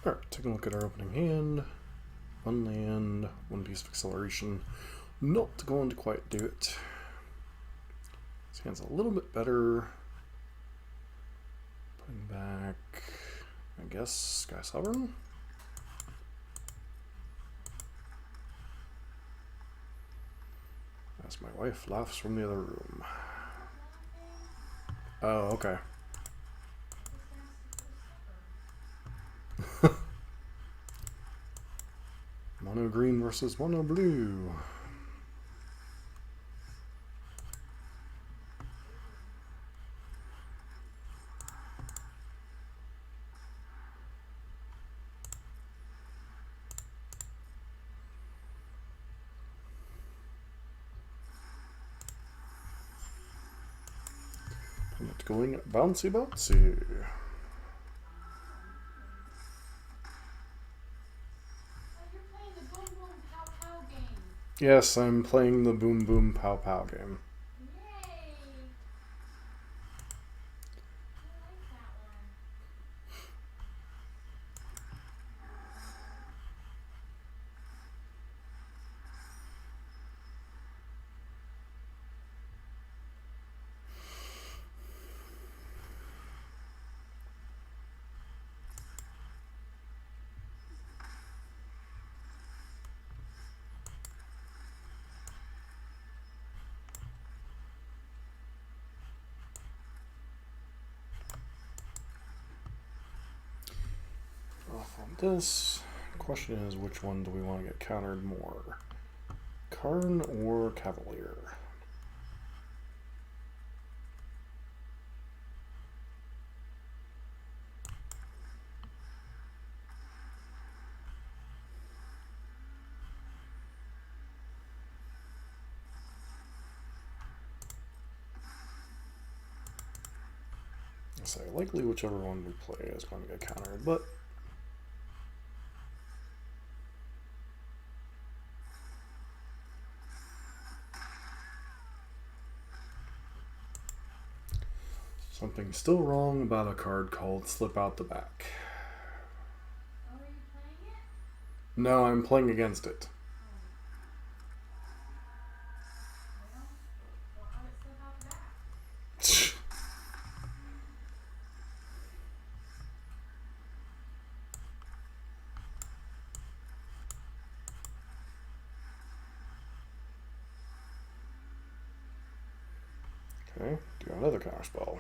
Alright, taking a look at our opening hand. One land, one piece of acceleration. Not going to quite do it. This hand's a little bit better. Putting back, I guess, Skysovereign? As my wife laughs from the other room. Oh, okay. Mono green versus mono blue. And it's going bouncy bouncy. Yes, I'm playing the Boom Boom Pow Pow game. Yay! I like that one. Off on this. Question is, which one do we want to get countered more? Karn or Cavalier? I'll say likely whichever one we play is going to get countered, but something's still wrong about a card called Slip Out the Back. Oh, are you playing it? No, I'm playing against it. Well, how did it slip out the back? Okay, do another counter spell.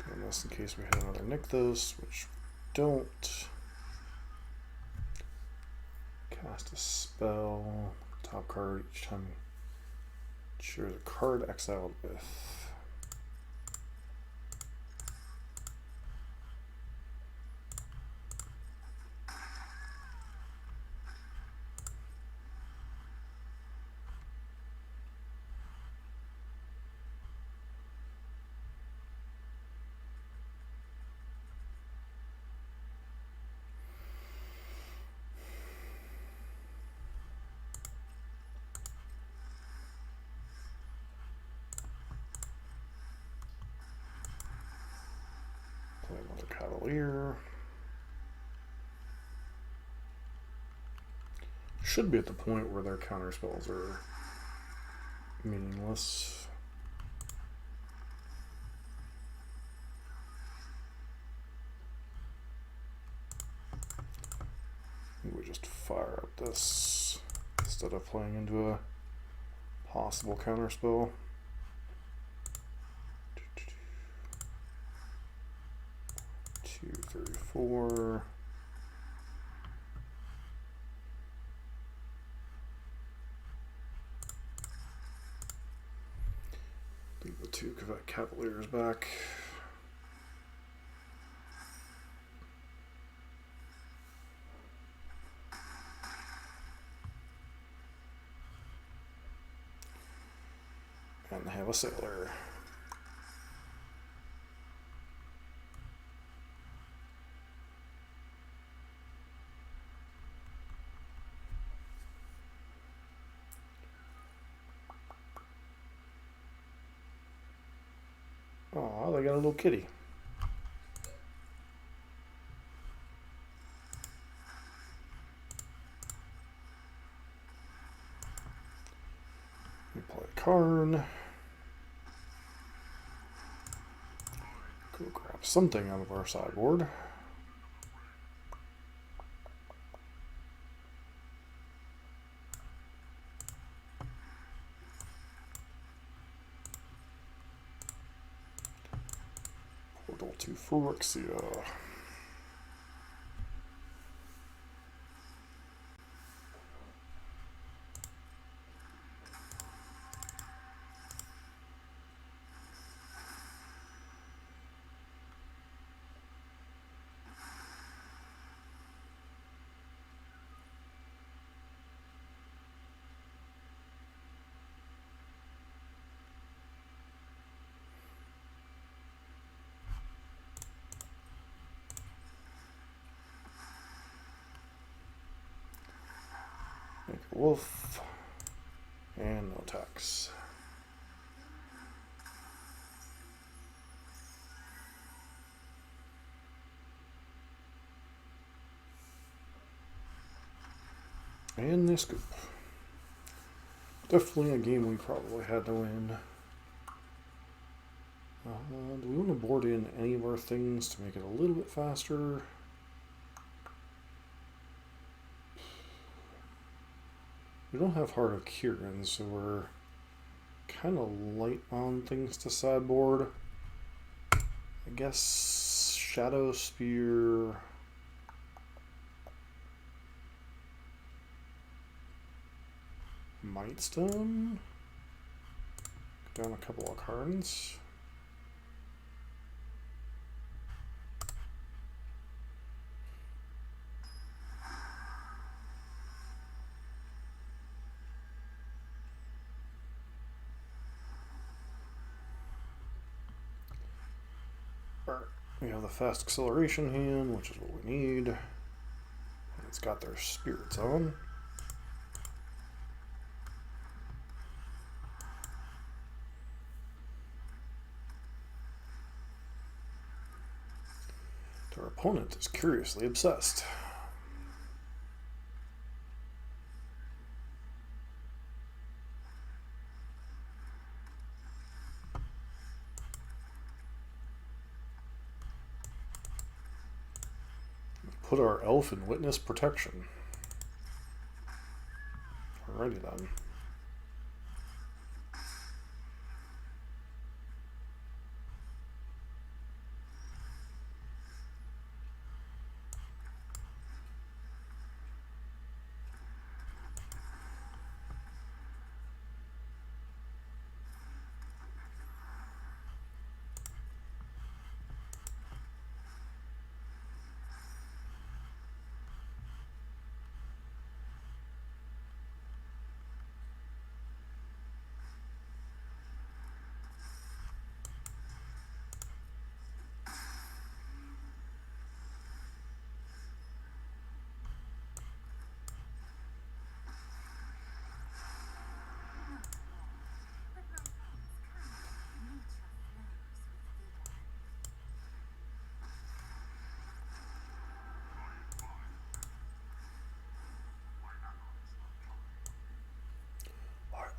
Doing this in case we hit another Nykthos, which we don't. Cast a spell. Top card each time. Choose a card exiled with. Play another Cavalier. Should be at the point where their counter spells are meaningless. We just fire up this instead of playing into a possible counter spell. 3, 4. Leave the 2 Cavaliers back. And have a sailor. Oh, they got a little kitty. We play Karn. Go grab something out of our sideboard. Portal to Phyrexia. Make a wolf. And no attacks. And this scoop. Definitely a game we probably had to win. Do we want to board in any of our things to make it a little bit faster? We don't have Heart of Kieran, so we're kind of light on things to sideboard. I guess Shadowspear. Mitestone. Down a couple of cards. We have the fast acceleration hand, which is what we need. And it's got their spirits on. Our opponent is curiously obsessed. Put our elf in witness protection. Alrighty then.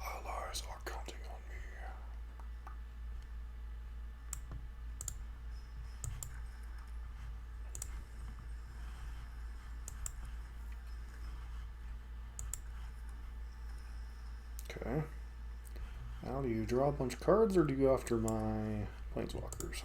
Allies are counting on me. Okay. Now do you draw a bunch of cards or do you go after my planeswalkers?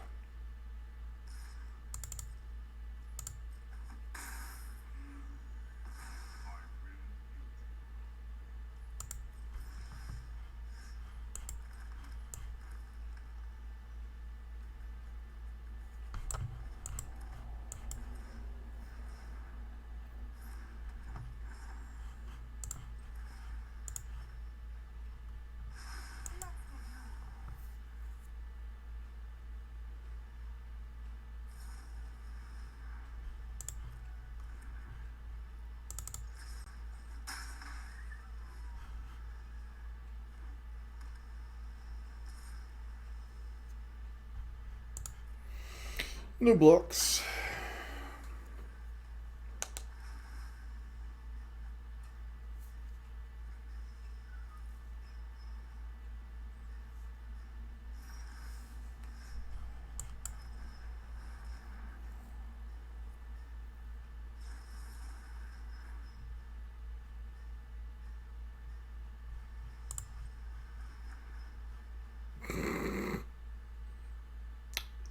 New blocks.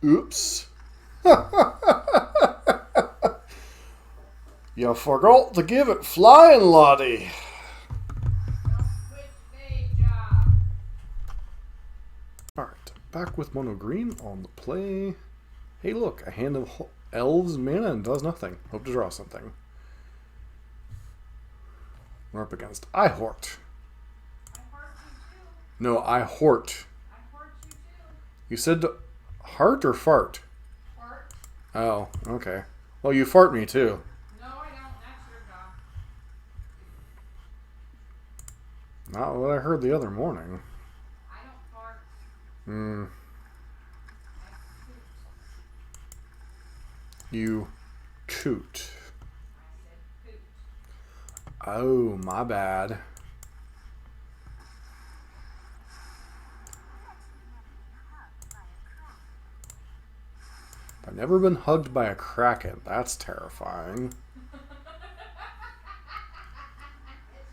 Oops. You forgot to give it flying, laddie. Alright, back with mono green on the play. Hey look, a hand of elves mana and does nothing. Hope to draw something. We're up against Ihort. No, Ihort. You said heart or fart? Fart. Oh, okay. Well, you fart me too. No, I don't. That's your job. Not what I heard the other morning. I don't fart. Hmm. I poop. You toot. I said poop. Oh, my bad. I've never been hugged by a kraken. That's terrifying. Yes,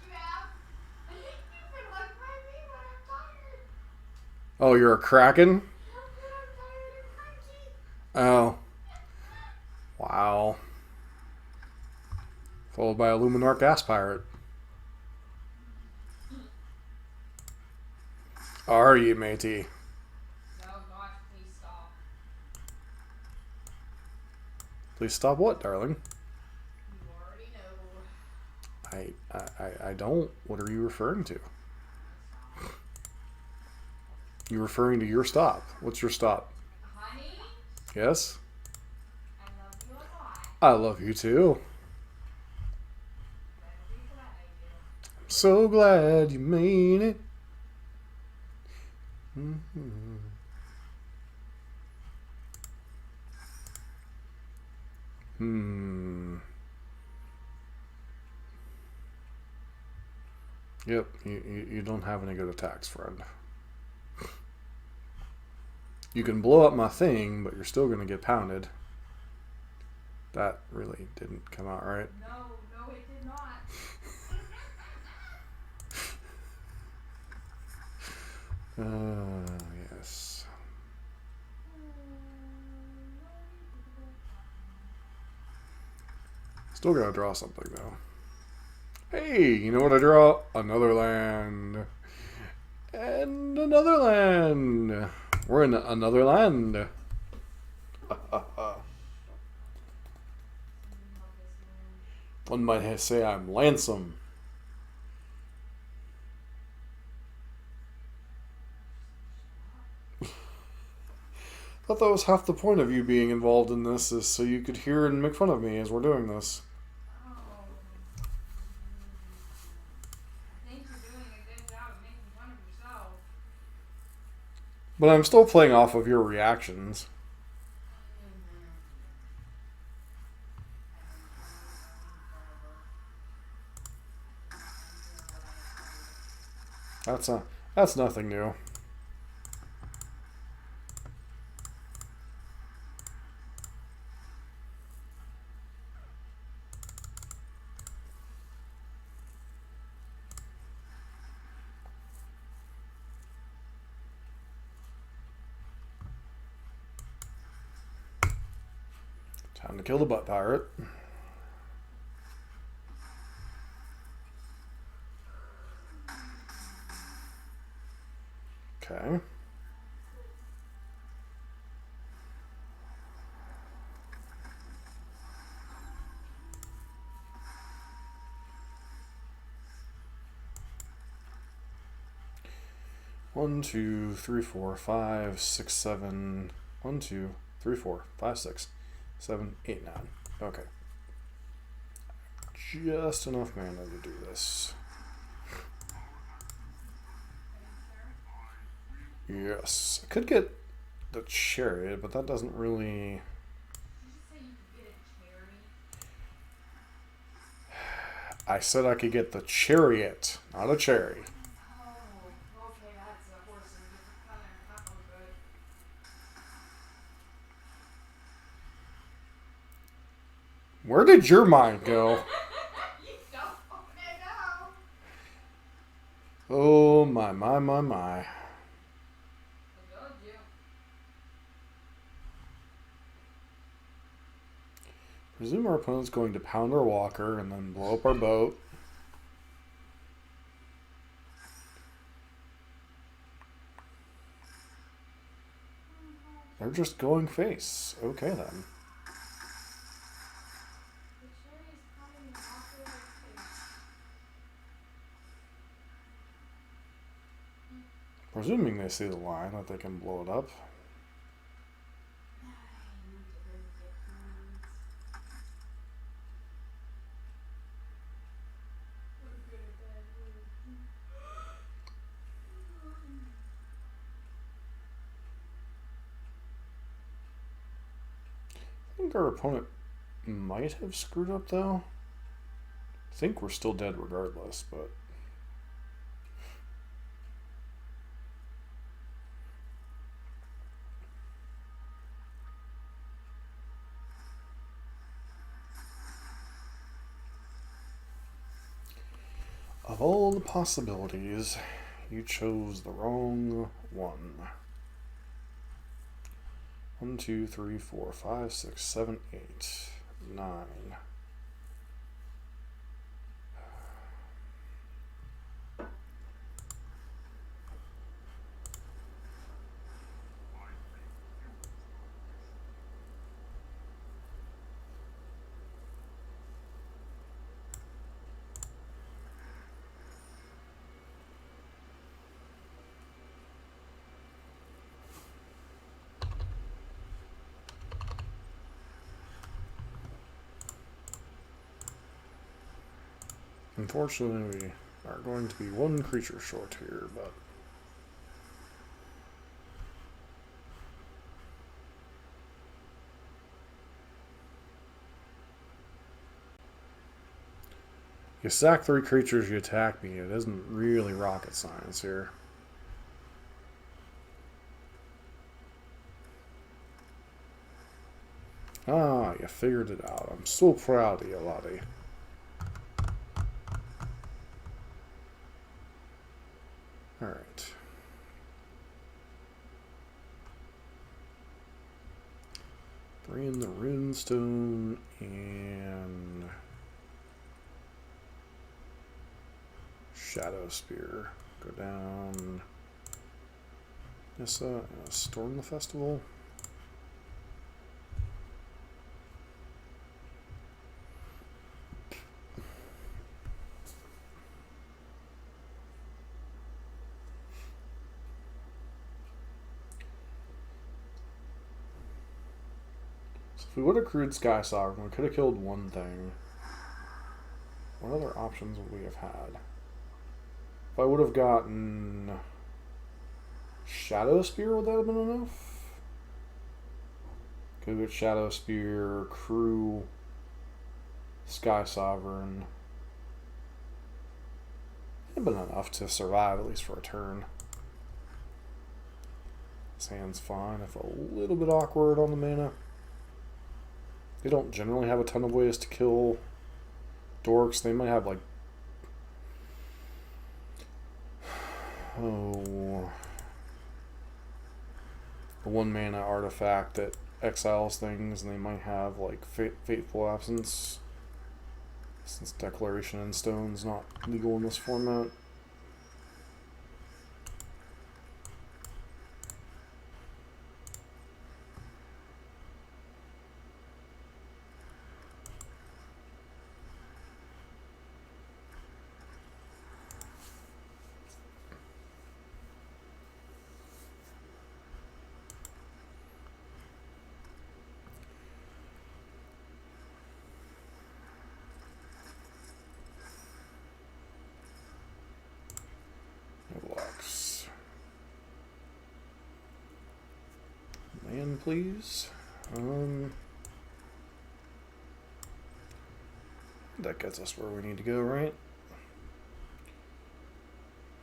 you have. You've been hugged by me when I'm tired. Oh, you're a kraken? When I'm tired and cranky. Oh. Wow. Followed by a Luminar gas pirate. Are you, matey? Oh gosh, please stop. Please stop what, darling? You already know. I don't. What are you referring to? You're referring to your stop. What's your stop? Honey, Yes? I love you a lot. I love you too. Better be glad I do. I'm so glad you made it. Mm-hmm. Yep, you don't have any good attacks, friend. You can blow up my thing, but you're still going to get pounded. That really didn't come out right. No, it did not. Yes. Still gotta draw something, though. Hey, you know what I draw? Another land. And another land. We're in another land. One might say I'm Lansome. I thought that was half the point of you being involved in this, is so you could hear and make fun of me as we're doing this. Oh. I think you're doing a good job of making fun of yourself. But I'm still playing off of your reactions. That's nothing new. Time to kill the butt pirate. Okay. One, two, three, four, five, six, seven. 1, 2, 3, 4, 5, 6, 7, 8, 9. Okay. Just enough mana to do this. Yes. I could get the chariot, but that doesn't really I said I could get the chariot, not a cherry. Oh, okay, that's a horse in a different color. That one good. Where did your mind go? You don't fucking know. Oh, my. I told you. Presume our opponent's going to pound our walker and then blow up our boat. They're just going face. Okay, then. The cherry is coming off of their face. Presuming they see the line that they can blow it up. I need to go get hands. I'm good at that. I think our opponent might have screwed up, though. I think we're still dead regardless, but... Of all the possibilities, you chose the wrong one. 1, 2, 3, 4, 5, 6, 7, 8, 9. Unfortunately, we are going to be one creature short here, but... You sack 3 creatures, you attack me. It isn't really rocket science here. Ah, you figured it out. I'm so proud of you, Lottie. Alright. Bring in the Runestone and Shadowspear. Go down Nissa and storm the festival. If we would have crewed Skysovereign, we could have killed one thing. What other options would we have had? If I would have gotten Shadowspear, would that have been enough? Could get Shadowspear, crew, Skysovereign. It'd been enough to survive, at least for a turn. This hand's fine, if a little bit awkward on the mana. They don't generally have a ton of ways to kill dorks. They might have, like, a 1 mana artifact that exiles things, and they might have, like, Fateful Absence, since Declaration in Stone's not legal in this format. Blocks. Land, please. That gets us where we need to go, right?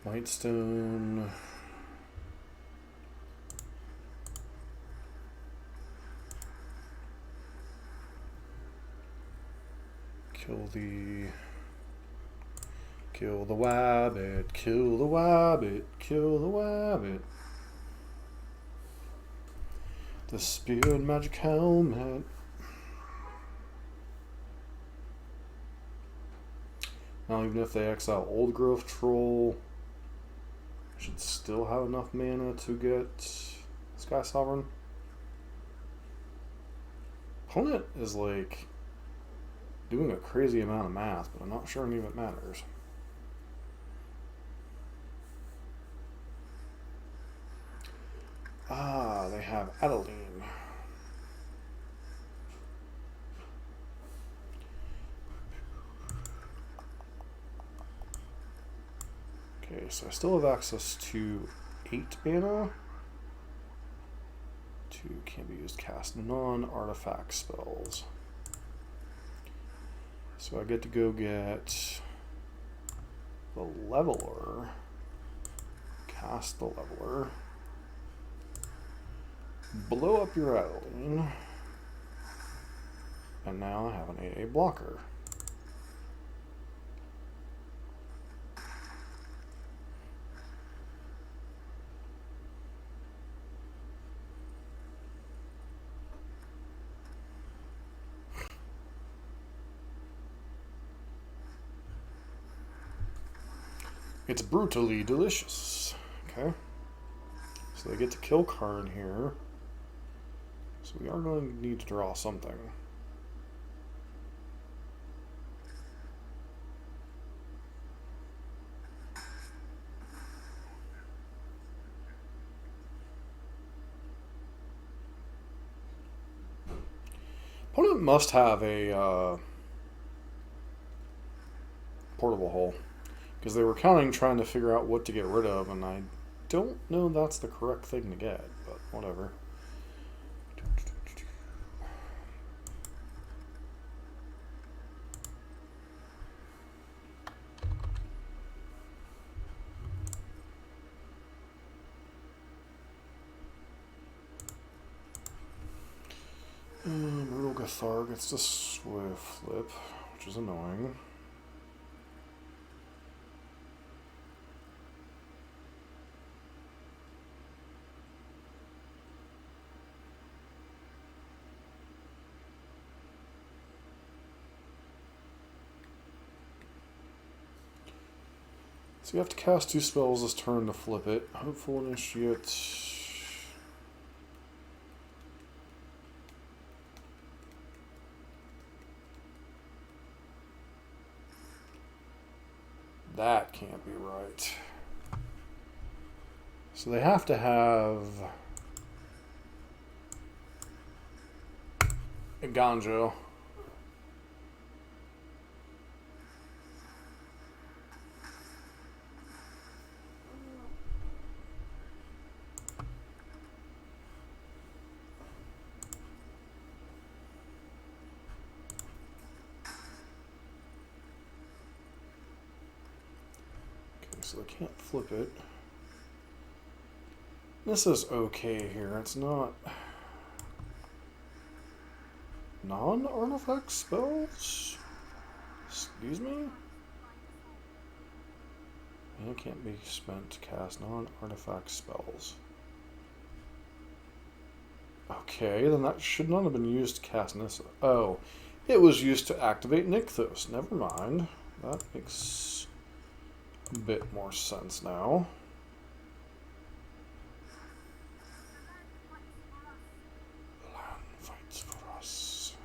Whitestone. Kill the wabbit, kill the wabbit, kill the wabbit. The Spirit Magic Helmet. Now, even if they exile Old Growth Troll, I should still have enough mana to get Skysovereign. Opponent is like doing a crazy amount of math, but I'm not sure any of it matters. Ah, they have Adeline. Okay, so I still have access to 8 mana. 2 can be used to cast non-artifact spells. So I get to go get the Leveler, cast the Leveler, blow up your Adeline, and now I have an 8/8 blocker. It's brutally delicious. Okay. So they get to kill Karn here. So we are going to need to draw something. Opponent must have a portable hole, because they were trying to figure out what to get rid of, and I don't know that's the correct thing to get, but whatever. Brutal Gathar gets to Swift Flip, which is annoying. So you have to cast 2 spells this turn to flip it. Hopeful Initiate. That can't be right. So they have to have a Ganjo. So they can't flip it. This is okay here. It's not non-artifact spells? Excuse me? And it can't be spent to cast non-artifact spells. Okay, then that should not have been used to cast Nissa. Oh, it was used to activate Nykthos. Never mind. That makes a bit more sense now. Land fights for us.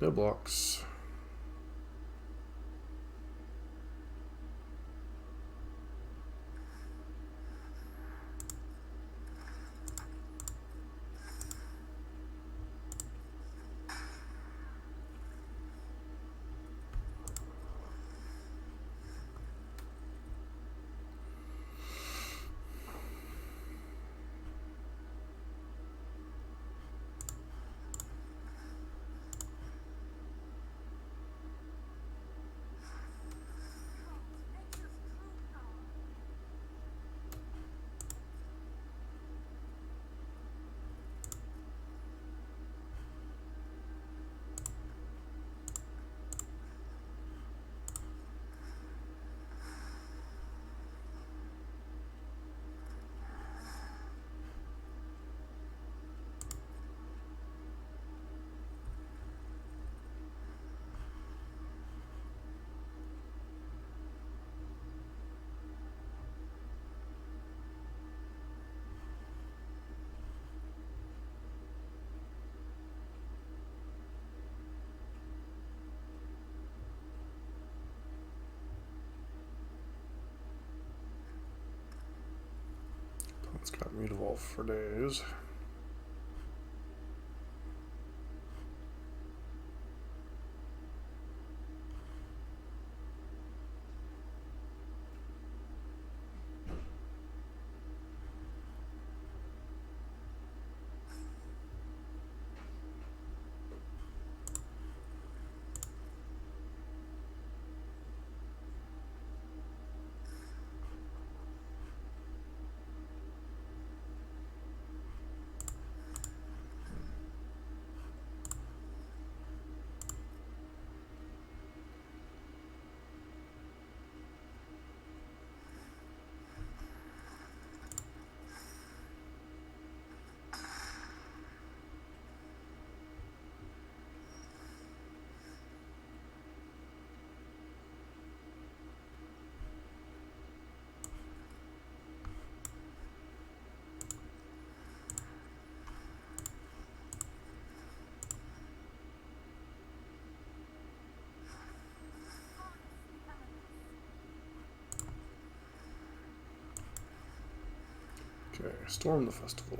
No blocks. It's got me evolve for days. Okay, storm the festival.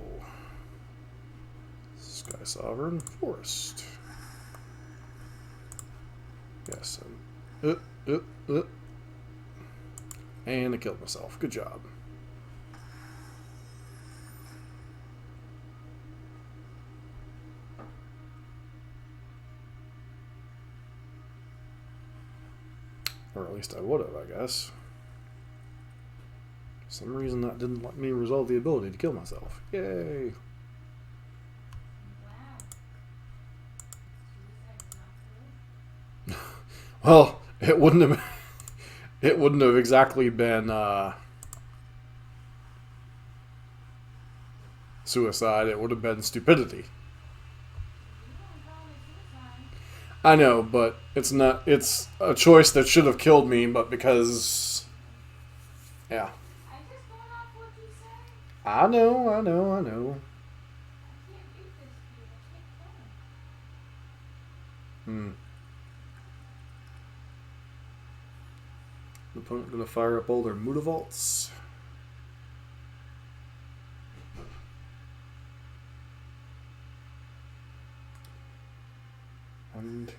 Skysovereign forest. Yes, and I killed myself. Good job. Or at least I would have, I guess. For some reason that didn't let me resolve the ability to kill myself. Yay! Well, it wouldn't have. It wouldn't have exactly been suicide. It would have been stupidity. I know, but it's not. It's a choice that should have killed me, but because, yeah. I just going off what you say. I know. I can't beat this dude. I can't kill him. The opponent gonna fire up all their Mutavaults. One, 2,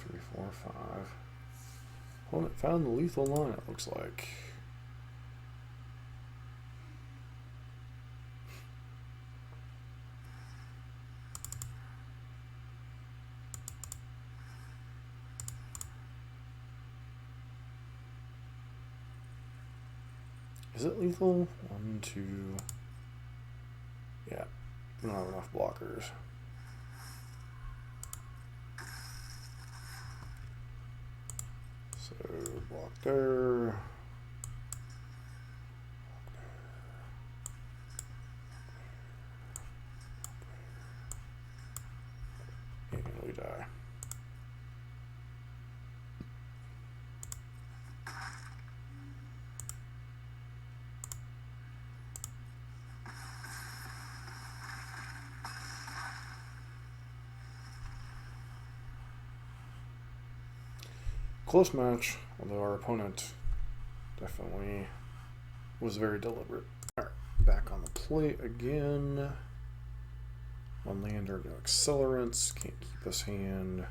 3, 4, 5. Opponent found the lethal line, it looks like. Is it lethal? 1, 2. Yeah, we don't have enough blockers. So, block there. And we die. close match, although our opponent definitely was very deliberate. Alright, back on the plate again. One lander, no accelerants, can't keep this hand.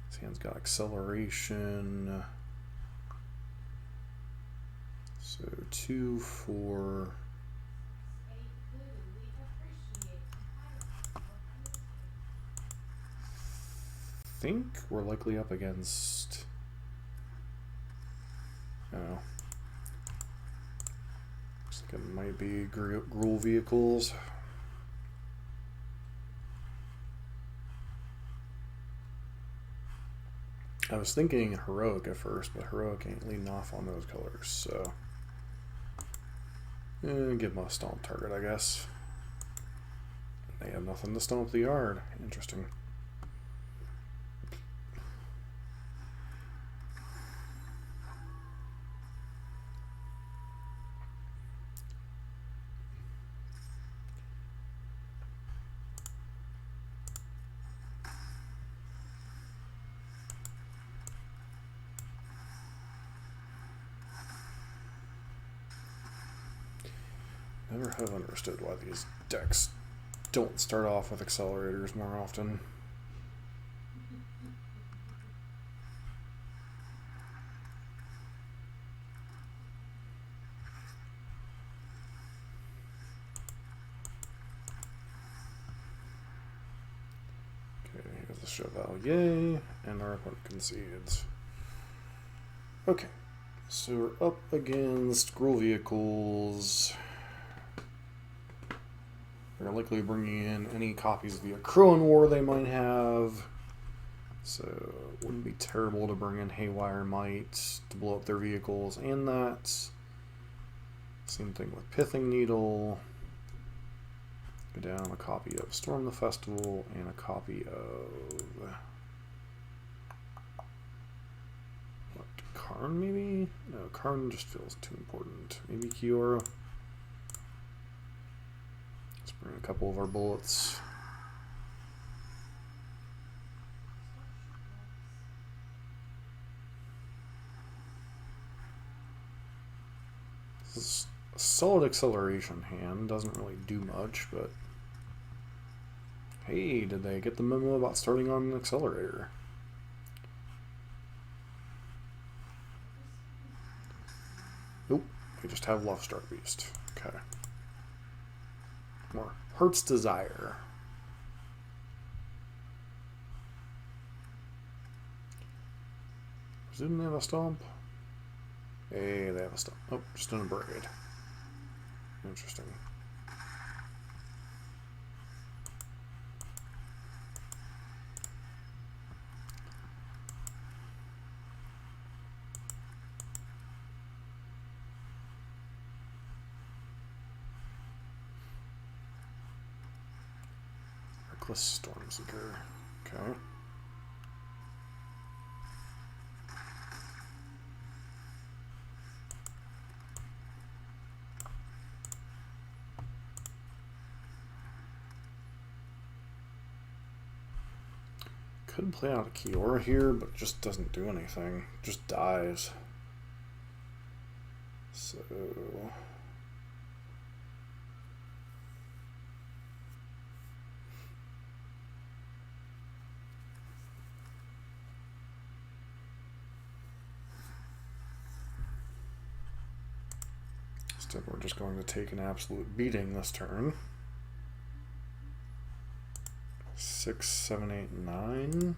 This hand's got acceleration. So 2, 4. I think we're likely up against. Oh. Looks like it might be Gruul Vehicles. I was thinking Heroic at first, but Heroic ain't leading off on those colors, so. Give them a stomp target, I guess. They have nothing to stomp the yard. Interesting. Never have understood why these decks don't start off with accelerators more often. Okay, here's the Chevalier, and our opponent concedes. Okay, so we're up against Gruul Vehicles. They're likely bringing in any copies of the Crowan War they might have. So it wouldn't be terrible to bring in Haywire Mite to blow up their vehicles and that. Same thing with Pithing Needle. Go down a copy of Storm the Festival and a copy of what, Karn maybe? No, Karn just feels too important. Maybe Kiora. Bring a couple of our bullets. This is a solid acceleration hand. Doesn't really do much, but hey, did they get the memo about starting on an accelerator? Nope, we just have Lovestruck Beast. Okay. More Heart's Desire. Presume they have a stomp? Hey, they have a stomp. Oh, just an Abrade. Interesting. Stormseeker. Okay. Could play out a Kiora here, but just doesn't do anything. Just dies. So we're just going to take an absolute beating this turn. 6, 7, 8, 9.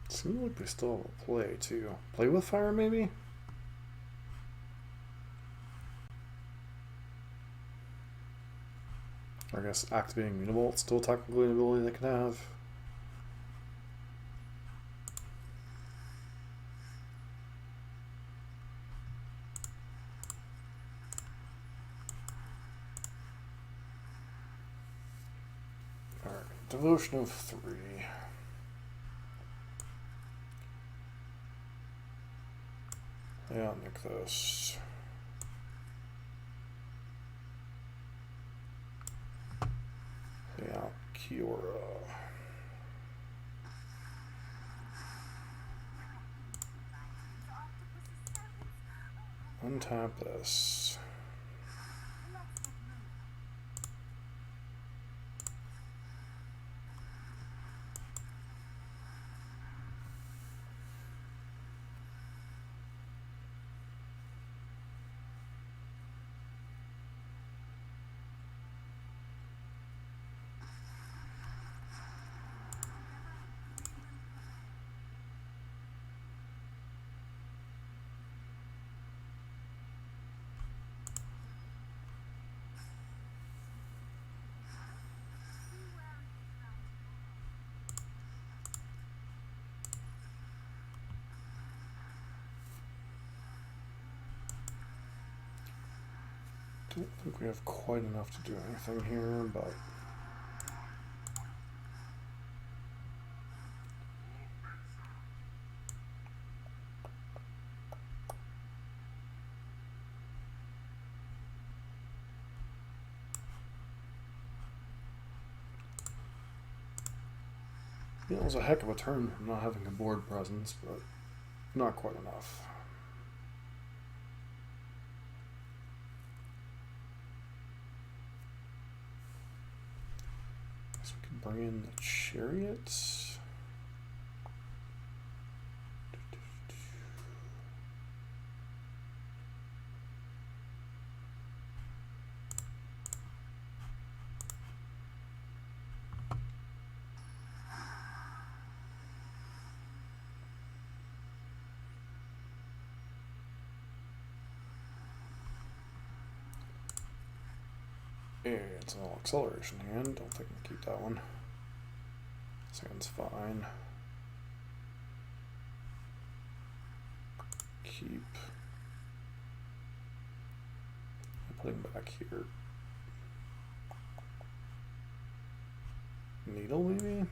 Seems like they still have a play too. Play with fire maybe? I guess activating Mutable still technically an ability they can have. Devotion of 3. Yeah, Nykthos. Yeah, Kiora. Untap this. I don't think we have quite enough to do anything here, but yeah, it was a heck of a turn from not having a board presence, but not quite enough. Guess we could bring in the chariots. It's an all acceleration hand. Don't think we'll keep that one. This hand's fine. Keep. Putting back here. Needle, maybe?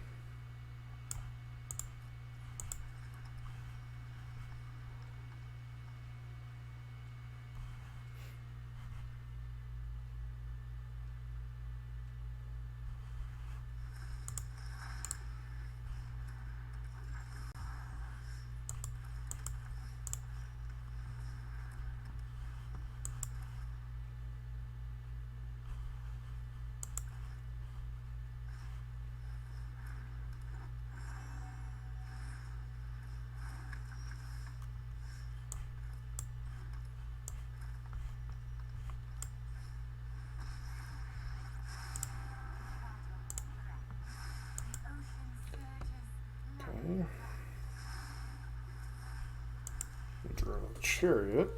Draw the chariot,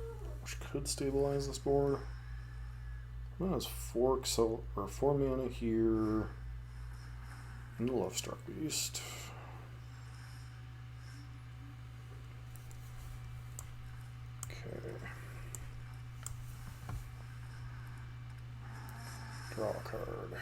which could stabilize this board. That has 4 mana here, and the Lovestruck Beast. Okay. Draw a card.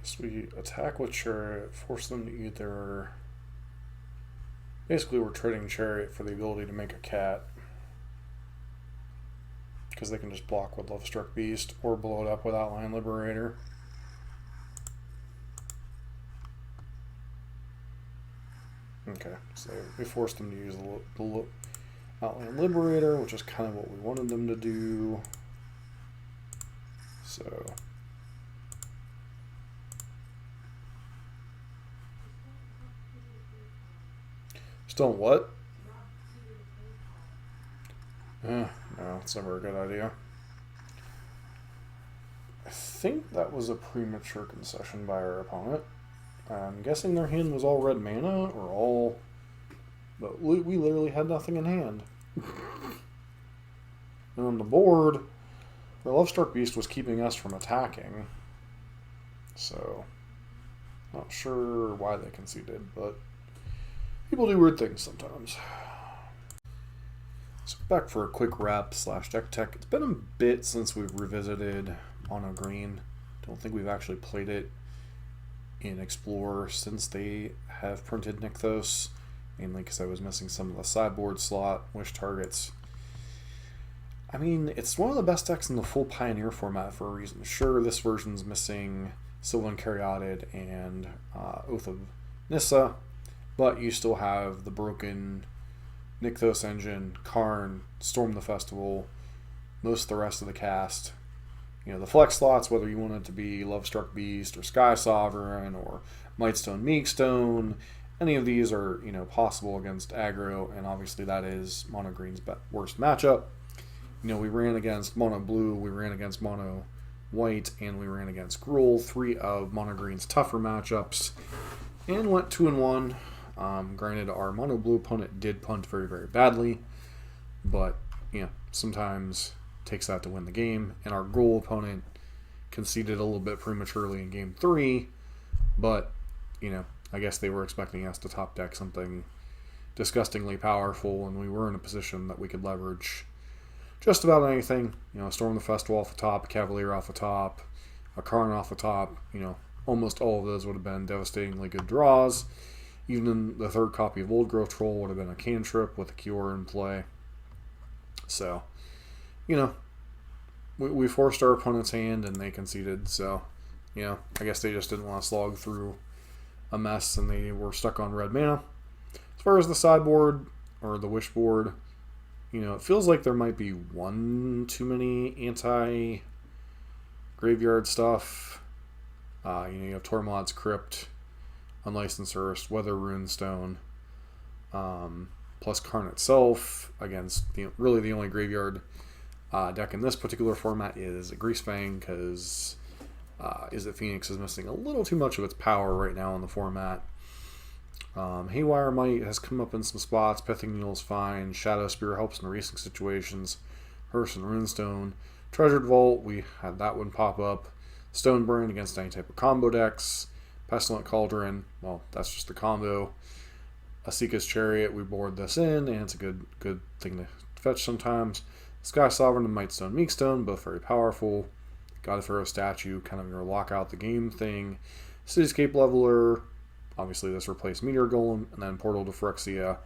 Guess we attack with chariot, force them to either Basically, we're trading Chariot for the ability to make a cat. Because they can just block with Lovestruck Beast or blow it up with Outland Liberator. Okay, so we forced them to use the Outland Liberator, which is kind of what we wanted them to do. So... Still what? No, it's never a good idea. I think that was a premature concession by our opponent. I'm guessing their hand was all red mana, or all... But we literally had nothing in hand. And on the board, the Lovestruck Beast was keeping us from attacking. So, not sure why they conceded, but people do weird things sometimes. So back for a quick wrap / deck tech. It's been a bit since we've revisited Mono Green. Don't think we've actually played it in Explorer since they have printed Nykthos, mainly because I was missing some of the sideboard slot, wish targets. I mean, it's one of the best decks in the full Pioneer format for a reason. Sure, this version's missing Sylvan Caryatid and Oath of Nissa, but you still have the broken Nykthos engine, Karn, Storm the Festival, most of the rest of the cast. You know, the flex slots, whether you want it to be Lovestruck Beast or Skysovereign or Mightstone, Meekstone, any of these are, you know, possible against aggro, and obviously that is Mono Green's worst matchup. You know, we ran against Mono Blue, we ran against Mono White, and we ran against Gruul, 3 of Mono Green's tougher matchups, and went 2-1. Granted, our Mono Blue opponent did punt very, very badly, but, you know, sometimes takes that to win the game, and our Gruul opponent conceded a little bit prematurely in Game 3, but, you know, I guess they were expecting us to top deck something disgustingly powerful, and we were in a position that we could leverage just about anything. You know, Storm the Festival off the top, Cavalier off the top, a Karn off the top. You know, almost all of those would have been devastatingly good draws. Even the third copy of Old Growth Troll would have been a cantrip with a Kiora in play. So, you know, we forced our opponent's hand and they conceded. So, you know, I guess they just didn't want to slog through a mess and they were stuck on red mana. As far as the sideboard or the wish board, you know, it feels like there might be one too many anti-graveyard stuff. You know, you have Tormod's Crypt, Unlicensed Earth, Weathered Runestone, plus Karn itself against really the only graveyard deck in this particular format is Greasefang, because Is It Phoenix is missing a little too much of its power right now in the format. Haywire Mite has come up in some spots. Pithing Needle is fine. Shadowspear helps in racing situations. Hearse and Runestone. Treasured Vault, we had that one pop up. Stonebrain against any type of combo decks. Pestilent Cauldron, well, that's just a combo. Asika's Chariot, we board this in, and it's a good thing to fetch sometimes. Skysovereign and Mightstone Meekstone, both very powerful. God of Pharaoh Statue, kind of your lock out the game thing. Cityscape Leveler, obviously this replaced Meteor Golem, and then Portal to Phyrexia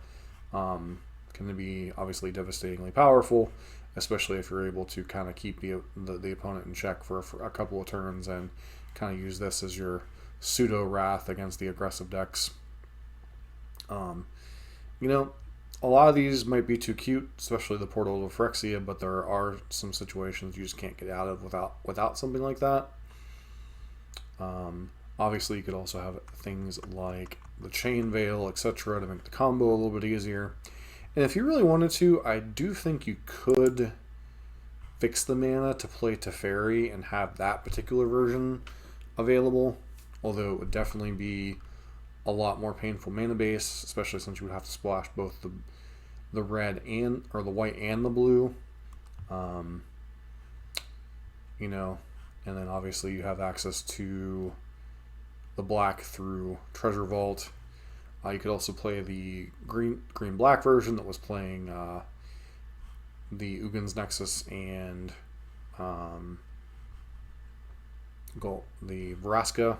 can be obviously devastatingly powerful, especially if you're able to kind of keep the opponent in check for a couple of turns and kind of use this as your pseudo wrath against the aggressive decks. You know, a lot of these might be too cute, especially the Portal to Phyrexia, but there are some situations you just can't get out of without something like that. Obviously, you could also have things like the Chain Veil, etc., to make the combo a little bit easier. And if you really wanted to, I do think you could fix the mana to play Teferi and have that particular version available, although it would definitely be a lot more painful mana base, especially since you would have to splash both the red and or the white and the blue. You know, and then obviously you have access to the black through Treasure Vault. You could also play the green-black version that was playing the Ugin's Nexus and the Vraska,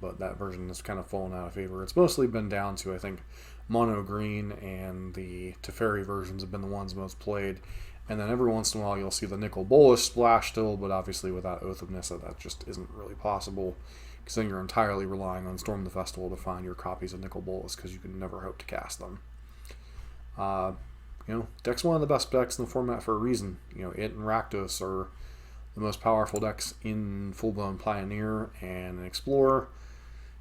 but that version has kind of fallen out of favor. It's mostly been down to, I think, mono green and the Teferi versions have been the ones most played. And then every once in a while you'll see the Nicol Bolas splash still, but obviously without Oath of Nissa that just isn't really possible, because then you're entirely relying on Storm the Festival to find your copies of Nicol Bolas, because you can never hope to cast them. Deck's one of the best decks in the format for a reason. It and Rakdos are the most powerful decks in full-blown Pioneer and an Explorer.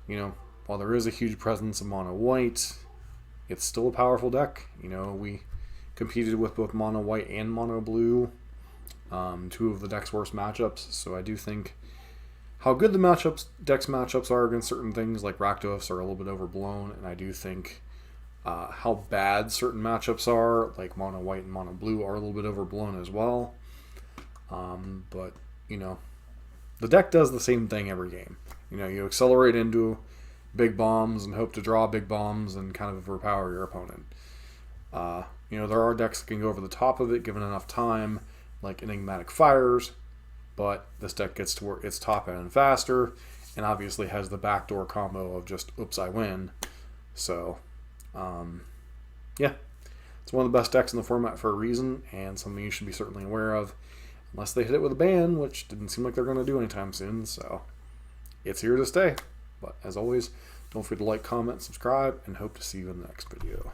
While there is a huge presence of mono white, it's still a powerful deck. We competed with both mono white and mono blue, two of the deck's worst matchups. So I do think how good the deck's matchups are against certain things like Rakdos are a little bit overblown, and I do think how bad certain matchups are, like mono white and mono blue, are a little bit overblown as well. But the deck does the same thing every game. You accelerate into big bombs and hope to draw big bombs and kind of overpower your opponent. There are decks that can go over the top of it given enough time, like Enigmatic Fires, but this deck gets to its top end faster, and obviously has the backdoor combo of just, oops, I win. So, it's one of the best decks in the format for a reason, and something you should be certainly aware of, unless they hit it with a ban, which didn't seem like they're going to do anytime soon, so it's here to stay. But as always, don't forget to like, comment, subscribe, and hope to see you in the next video.